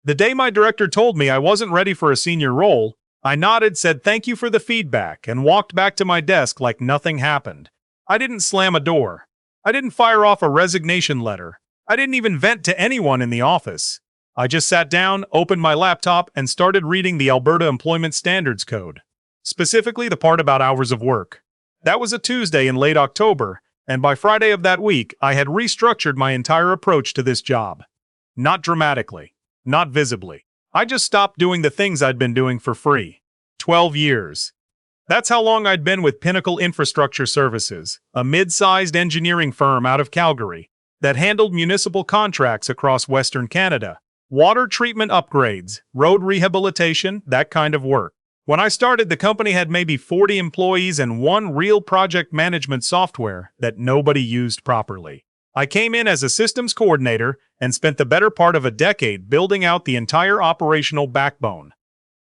The day my director told me I wasn't ready for a senior role, I nodded, said thank you for the feedback, and walked back to my desk like nothing happened. I didn't slam a door. I didn't fire off a resignation letter. I didn't even vent to anyone in the office. I just sat down, opened my laptop, and started reading the Alberta Employment Standards Code, specifically the part about hours of work. That was a Tuesday in late October, and by Friday of that week, I had restructured my entire approach to this job. Not dramatically, not visibly. I just stopped doing the things I'd been doing for free. 12 years. That's how long I'd been with Pinnacle Infrastructure Services, a mid-sized engineering firm out of Calgary that handled municipal contracts across Western Canada. Water treatment upgrades, road rehabilitation, that kind of work. When I started, the company had maybe 40 employees and one real project management software that nobody used properly. I came in as a systems coordinator and spent the better part of a decade building out the entire operational backbone.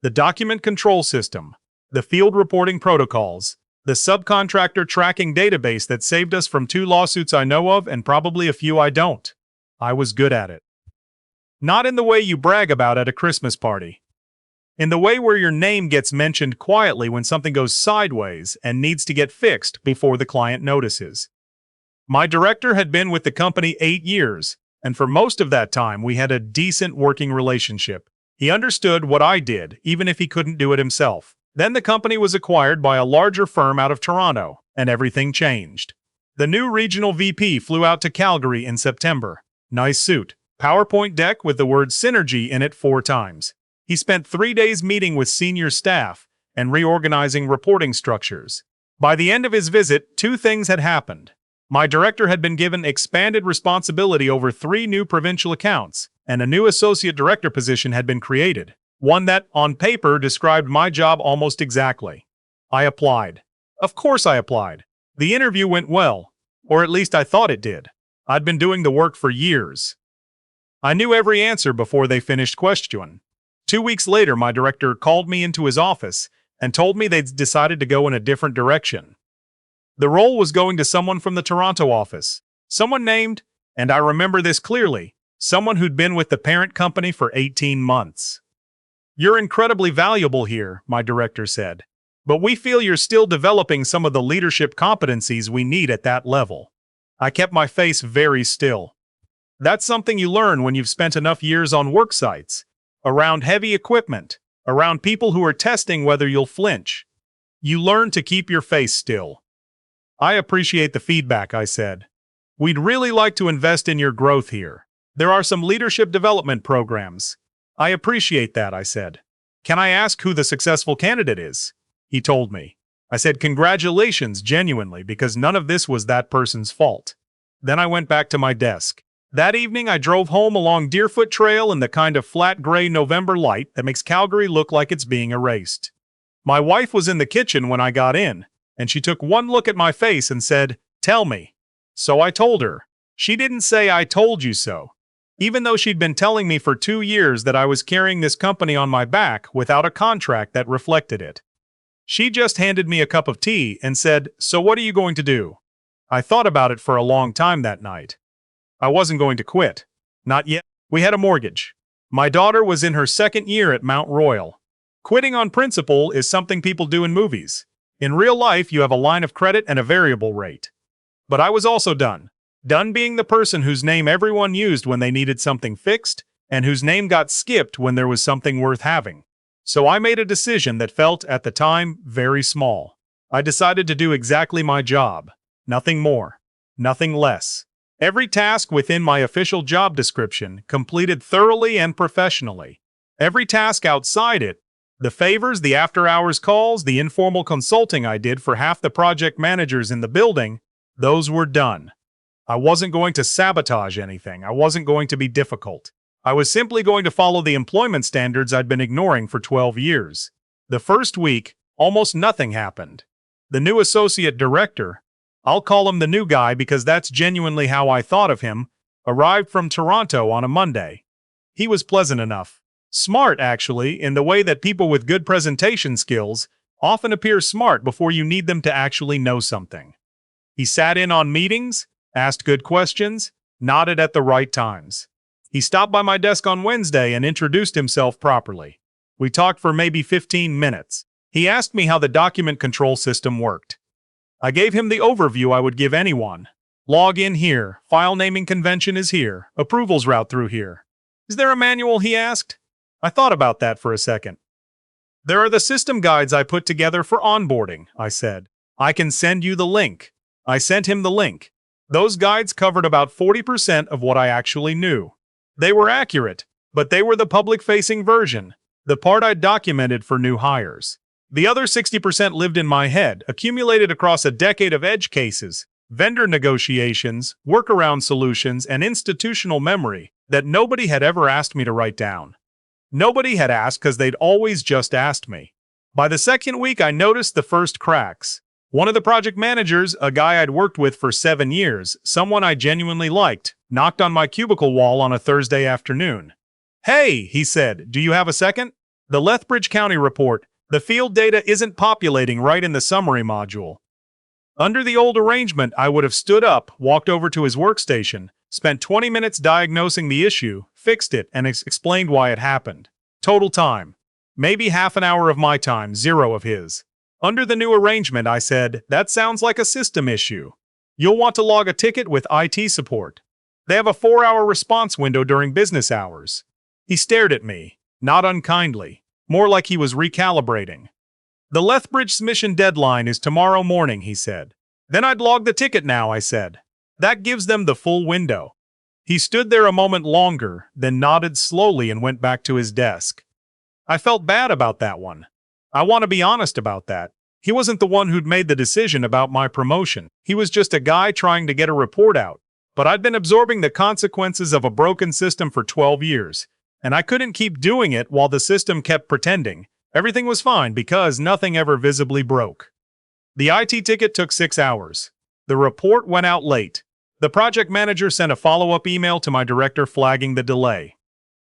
The document control system, the field reporting protocols, the subcontractor tracking database that saved us from 2 lawsuits I know of and probably a few I don't. I was good at it. Not in the way you brag about at a Christmas party. In the way where your name gets mentioned quietly when something goes sideways and needs to get fixed before the client notices. My director had been with the company 8 years, and for most of that time we had a decent working relationship. He understood what I did, even if he couldn't do it himself. Then the company was acquired by a larger firm out of Toronto, and everything changed. The new regional VP flew out to Calgary in September. Nice suit. PowerPoint deck with the word synergy in it 4 times. He spent 3 days meeting with senior staff and reorganizing reporting structures. By the end of his visit, 2 things had happened. My director had been given expanded responsibility over 3 new provincial accounts, and a new associate director position had been created, one that, on paper, described my job almost exactly. I applied. Of course I applied. The interview went well, or at least I thought it did. I'd been doing the work for years. I knew every answer before they finished questioning. 2 weeks later, my director called me into his office and told me they'd decided to go in a different direction. The role was going to someone from the Toronto office, someone named, and I remember this clearly, someone who'd been with the parent company for 18 months. You're incredibly valuable here, my director said, but we feel you're still developing some of the leadership competencies we need at that level. I kept my face very still. That's something you learn when you've spent enough years on work sites, around heavy equipment, around people who are testing whether you'll flinch. You learn to keep your face still. I appreciate the feedback, I said. We'd really like to invest in your growth here. There are some leadership development programs. I appreciate that, I said. Can I ask who the successful candidate is? He told me. I said congratulations genuinely because none of this was that person's fault. Then I went back to my desk. That evening I drove home along Deerfoot Trail in the kind of flat gray November light that makes Calgary look like it's being erased. My wife was in the kitchen when I got in, and she took one look at my face and said, "Tell me." So I told her. She didn't say "I told you so," even though she'd been telling me for 2 years that I was carrying this company on my back without a contract that reflected it. She just handed me a cup of tea and said, "So what are you going to do?" I thought about it for a long time that night. I wasn't going to quit. Not yet. We had a mortgage. My daughter was in her 2nd year at Mount Royal. Quitting on principle is something people do in movies. In real life, you have a line of credit and a variable rate. But I was also done. Done being the person whose name everyone used when they needed something fixed, and whose name got skipped when there was something worth having. So I made a decision that felt, at the time, very small. I decided to do exactly my job. Nothing more. Nothing less. Every task within my official job description completed thoroughly and professionally. Every task outside it, the favors, the after-hours calls, the informal consulting I did for half the project managers in the building, those were done. I wasn't going to sabotage anything. I wasn't going to be difficult. I was simply going to follow the employment standards I'd been ignoring for 12 years. The first week, almost nothing happened. The new associate director, I'll call him the new guy because that's genuinely how I thought of him, arrived from Toronto on a Monday. He was pleasant enough. Smart, actually, in the way that people with good presentation skills often appear smart before you need them to actually know something. He sat in on meetings, asked good questions, nodded at the right times. He stopped by my desk on Wednesday and introduced himself properly. We talked for maybe 15 minutes. He asked me how the document control system worked. I gave him the overview I would give anyone. Log in here, file naming convention is here, approvals route through here. Is there a manual, he asked? I thought about that for a second. There are the system guides I put together for onboarding, I said. I can send you the link. I sent him the link. Those guides covered about 40% of what I actually knew. They were accurate, but they were the public-facing version, the part I documented for new hires. The other 60% lived in my head, accumulated across a decade of edge cases, vendor negotiations, workaround solutions, and institutional memory that nobody had ever asked me to write down. Nobody had asked because they'd always just asked me. By the second week, I noticed the first cracks. One of the project managers, a guy I'd worked with for 7 years, someone I genuinely liked, knocked on my cubicle wall on a Thursday afternoon. "Hey," he said, "do you have a second? The Lethbridge County report, the field data isn't populating right in the summary module." Under the old arrangement, I would have stood up, walked over to his workstation, spent 20 minutes diagnosing the issue, fixed it, and explained why it happened. Total time. Maybe half an hour of my time, 0 of his. Under the new arrangement, I said, that sounds like a system issue. You'll want to log a ticket with IT support. They have a 4-hour response window during business hours. He stared at me, not unkindly, more like he was recalibrating. The Lethbridge submission deadline is tomorrow morning, he said. Then I'd log the ticket now, I said. That gives them the full window. He stood there a moment longer, then nodded slowly and went back to his desk. I felt bad about that one. I want to be honest about that. He wasn't the one who'd made the decision about my promotion. He was just a guy trying to get a report out. But I'd been absorbing the consequences of a broken system for 12 years, and I couldn't keep doing it while the system kept pretending everything was fine because nothing ever visibly broke. The IT ticket took 6 hours. The report went out late. The project manager sent a follow-up email to my director flagging the delay.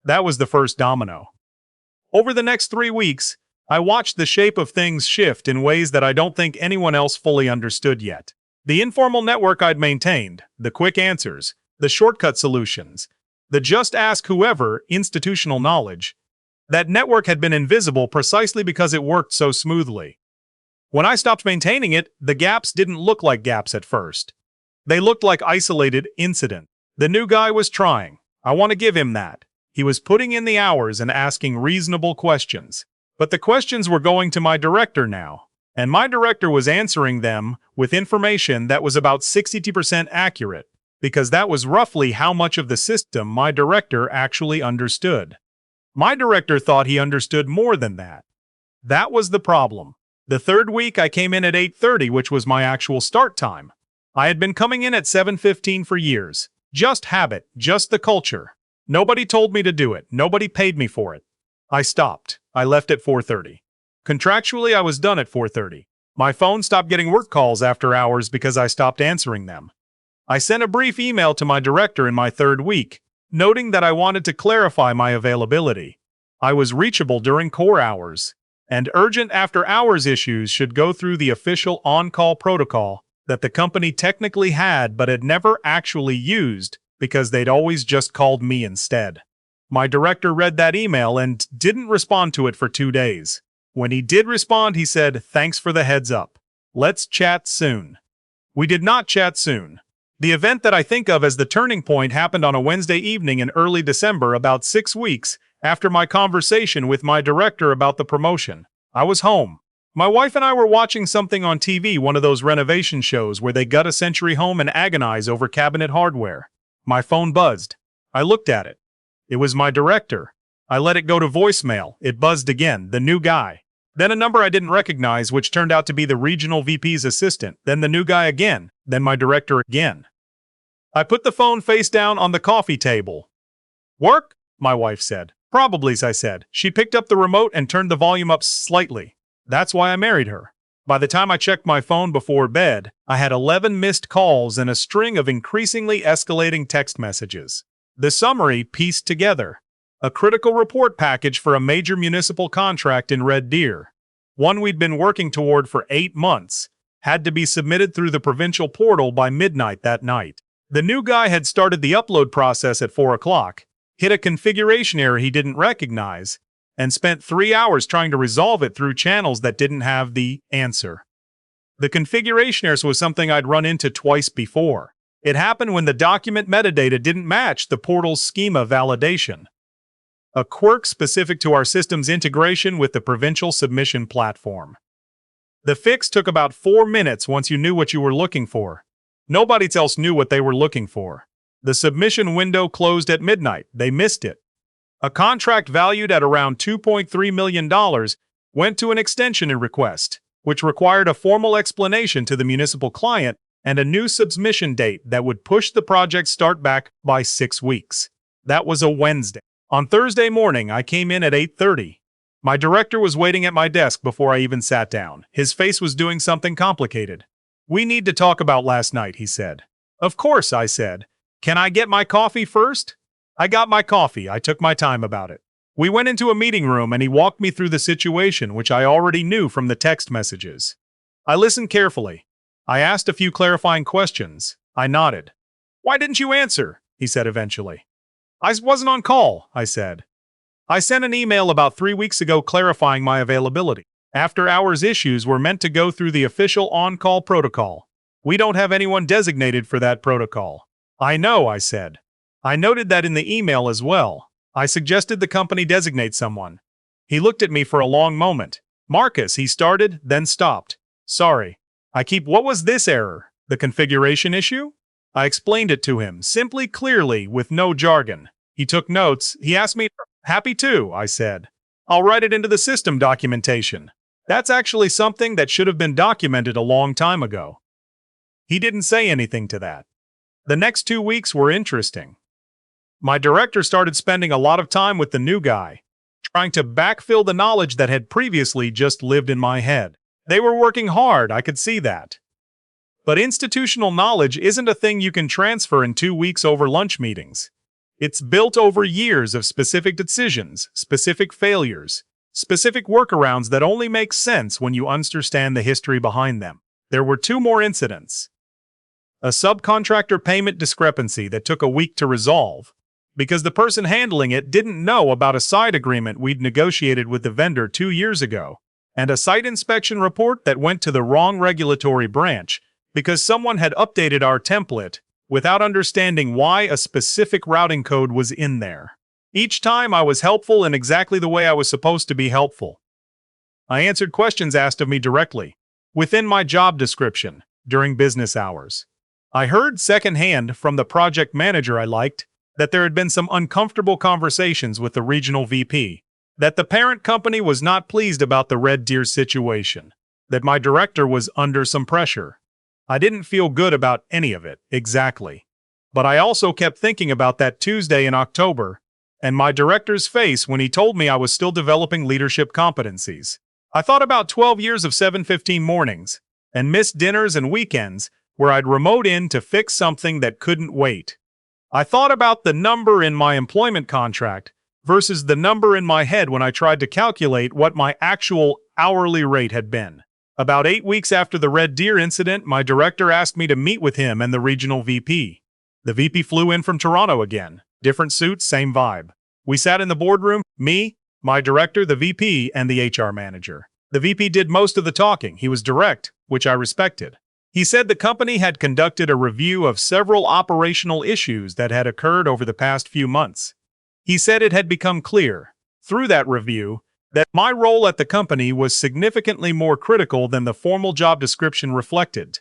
That was the first domino. Over the next 3 weeks, I watched the shape of things shift in ways that I don't think anyone else fully understood yet. The informal network I'd maintained, the quick answers, the shortcut solutions, the just ask whoever institutional knowledge, that network had been invisible precisely because it worked so smoothly. When I stopped maintaining it, the gaps didn't look like gaps at first. They looked like isolated incident. The new guy was trying. I want to give him that. He was putting in the hours and asking reasonable questions. But the questions were going to my director now, and my director was answering them with information that was about 60% accurate, because that was roughly how much of the system my director actually understood. My director thought he understood more than that. That was the problem. The third week I came in at 8:30, which was my actual start time. I had been coming in at 7:15 for years. Just habit, just the culture. Nobody told me to do it. Nobody paid me for it. I stopped. I left at 4:30. Contractually, I was done at 4:30. My phone stopped getting work calls after hours because I stopped answering them. I sent a brief email to my director in my third week, noting that I wanted to clarify my availability. I was reachable during core hours, and urgent after-hours issues should go through the official on-call protocol that the company technically had but had never actually used because they'd always just called me instead. My director read that email and didn't respond to it for 2 days. When he did respond, he said, "Thanks for the heads up. Let's chat soon." We did not chat soon. The event that I think of as the turning point happened on a Wednesday evening in early December, about 6 weeks after my conversation with my director about the promotion. I was home. My wife and I were watching something on TV, one of those renovation shows where they gut a century home and agonize over cabinet hardware. My phone buzzed. I looked at it. It was my director. I let it go to voicemail. It buzzed again, the new guy. Then a number I didn't recognize, which turned out to be the regional VP's assistant. Then the new guy again. Then my director again. I put the phone face down on the coffee table. "Work?" my wife said. "Probably," I said. She picked up the remote and turned the volume up slightly. That's why I married her. By the time I checked my phone before bed, I had 11 missed calls and a string of increasingly escalating text messages. The summary pieced together. A critical report package for a major municipal contract in Red Deer. One we'd been working toward for 8 months. Had to be submitted through the provincial portal by midnight that night. The new guy had started the upload process at 4 o'clock. hit a configuration error he didn't recognize, and spent 3 hours trying to resolve it through channels that didn't have the answer. The configuration error was something I'd run into twice before. It happened when the document metadata didn't match the portal's schema validation, a quirk specific to our system's integration with the provincial submission platform. The fix took about 4 minutes once you knew what you were looking for. Nobody else knew what they were looking for. The submission window closed at midnight. They missed it. A contract valued at around $2.3 million went to an extension request, which required a formal explanation to the municipal client and a new submission date that would push the project start back by 6 weeks. That was a Wednesday. On Thursday morning, I came in at 8:30. My director was waiting at my desk before I even sat down. His face was doing something complicated. "We need to talk about last night," he said. "Of course," I said. "Can I get my coffee first?" I got my coffee. I took my time about it. We went into a meeting room and he walked me through the situation, which I already knew from the text messages. I listened carefully. I asked a few clarifying questions. I nodded. "Why didn't you answer?" he said eventually. "I wasn't on call," I said. "I sent an email about 3 weeks ago clarifying my availability. After-hours issues were meant to go through the official on-call protocol. We don't have anyone designated for that protocol." "I know," I said. "I noted that in the email as well. I suggested the company designate someone." He looked at me for a long moment. "Marcus," he started, then stopped. "Sorry. What was this error? The configuration issue?" I explained it to him, simply, clearly, with no jargon. He took notes. He asked me, "Happy to," I said. "I'll write it into the system documentation. That's actually something that should have been documented a long time ago." He didn't say anything to that. The next 2 weeks were interesting. My director started spending a lot of time with the new guy, trying to backfill the knowledge that had previously just lived in my head. They were working hard, I could see that. But institutional knowledge isn't a thing you can transfer in 2 weeks over lunch meetings. It's built over years of specific decisions, specific failures, specific workarounds that only make sense when you understand the history behind them. There were 2 more incidents. A subcontractor payment discrepancy that took a week to resolve, because the person handling it didn't know about a side agreement we'd negotiated with the vendor 2 years ago, and a site inspection report that went to the wrong regulatory branch because someone had updated our template without understanding why a specific routing code was in there. Each time I was helpful in exactly the way I was supposed to be helpful. I answered questions asked of me directly, within my job description, during business hours. I heard secondhand from the project manager I liked that there had been some uncomfortable conversations with the regional VP, that the parent company was not pleased about the Red Deer situation, that my director was under some pressure. I didn't feel good about any of it, exactly. But I also kept thinking about that Tuesday in October, and my director's face when he told me I was still developing leadership competencies. I thought about 12 years of 7:15 mornings, and missed dinners and weekends where I'd remote in to fix something that couldn't wait. I thought about the number in my employment contract versus the number in my head when I tried to calculate what my actual hourly rate had been. About 8 weeks after the Red Deer incident, my director asked me to meet with him and the regional VP. The VP flew in from Toronto again. Different suit, same vibe. We sat in the boardroom, me, my director, the VP, and the HR manager. The VP did most of the talking. He was direct, which I respected. He said the company had conducted a review of several operational issues that had occurred over the past few months. He said it had become clear, through that review, that my role at the company was significantly more critical than the formal job description reflected.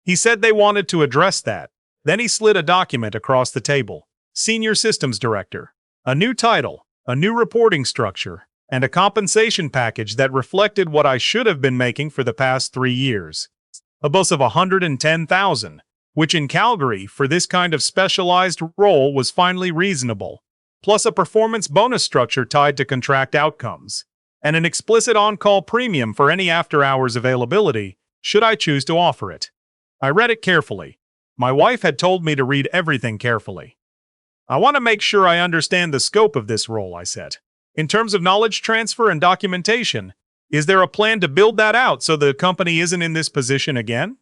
He said they wanted to address that. Then he slid a document across the table. Senior Systems Director. A new title, a new reporting structure, and a compensation package that reflected what I should have been making for the past 3 years. A bonus of $110,000, which in Calgary, for this kind of specialized role, was finally reasonable, plus a performance bonus structure tied to contract outcomes, and an explicit on-call premium for any after-hours availability, should I choose to offer it. I read it carefully. My wife had told me to read everything carefully. "I want to make sure I understand the scope of this role," I said. "In terms of knowledge transfer and documentation, is there a plan to build that out so the company isn't in this position again?"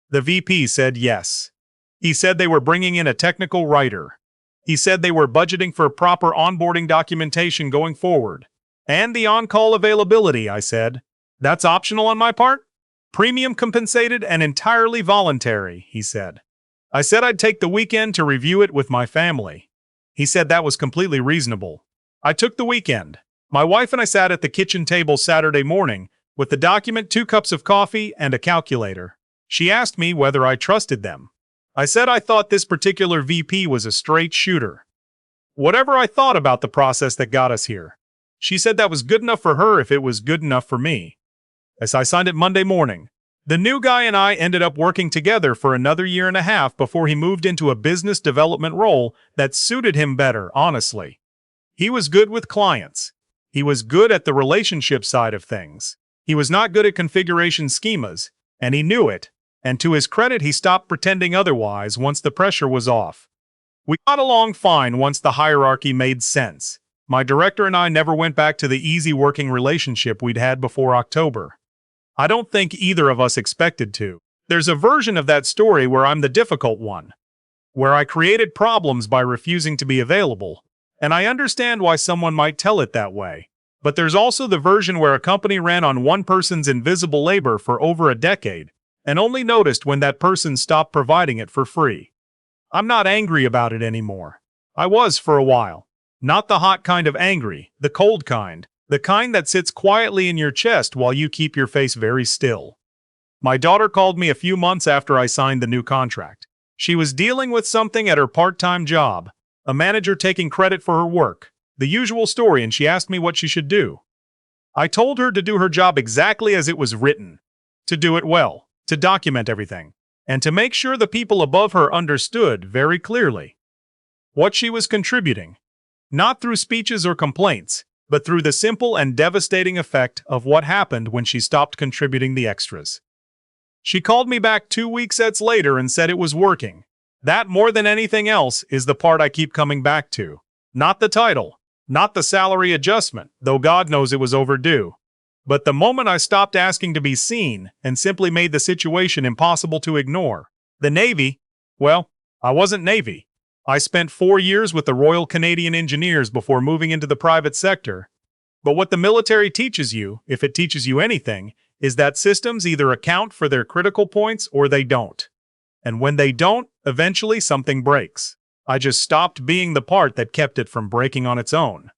The VP said yes. He said they were bringing in a technical writer. He said they were budgeting for proper onboarding documentation going forward. And the on-call availability, I said. That's optional on my part? Premium compensated and entirely voluntary, he said. I said I'd take the weekend to review it with my family. He said that was completely reasonable. I took the weekend. My wife and I sat at the kitchen table Saturday morning with the document, 2 cups of coffee, and a calculator. She asked me whether I trusted them. I said I thought this particular VP was a straight shooter. Whatever I thought about the process that got us here. She said that was good enough for her if it was good enough for me. As I signed it Monday morning, the new guy and I ended up working together for another 1.5 years before he moved into a business development role that suited him better, honestly. He was good with clients. He was good at the relationship side of things. He was not good at configuration schemas, and he knew it, and to his credit he stopped pretending otherwise once the pressure was off. We got along fine once the hierarchy made sense. My director and I never went back to the easy working relationship we'd had before October. I don't think either of us expected to. There's a version of that story where I'm the difficult one, where I created problems by refusing to be available, and I understand why someone might tell it that way. But there's also the version where a company ran on one person's invisible labor for over a decade, and only noticed when that person stopped providing it for free. I'm not angry about it anymore. I was for a while. Not the hot kind of angry, the cold kind. The kind that sits quietly in your chest while you keep your face very still. My daughter called me a few months after I signed the new contract. She was dealing with something at her part-time job, a manager taking credit for her work, the usual story, and she asked me what she should do. I told her to do her job exactly as it was written, to do it well, to document everything, and to make sure the people above her understood very clearly what she was contributing, not through speeches or complaints, but through the simple and devastating effect of what happened when she stopped contributing the extras. She called me back 2 weeks later and said it was working. That, more than anything else, is the part I keep coming back to. Not the title, not the salary adjustment, though God knows it was overdue. But the moment I stopped asking to be seen and simply made the situation impossible to ignore. The Navy, well, I wasn't Navy. I spent 4 years with the Royal Canadian Engineers before moving into the private sector. But what the military teaches you, if it teaches you anything, is that systems either account for their critical points or they don't. And when they don't, eventually something breaks. I just stopped being the part that kept it from breaking on its own.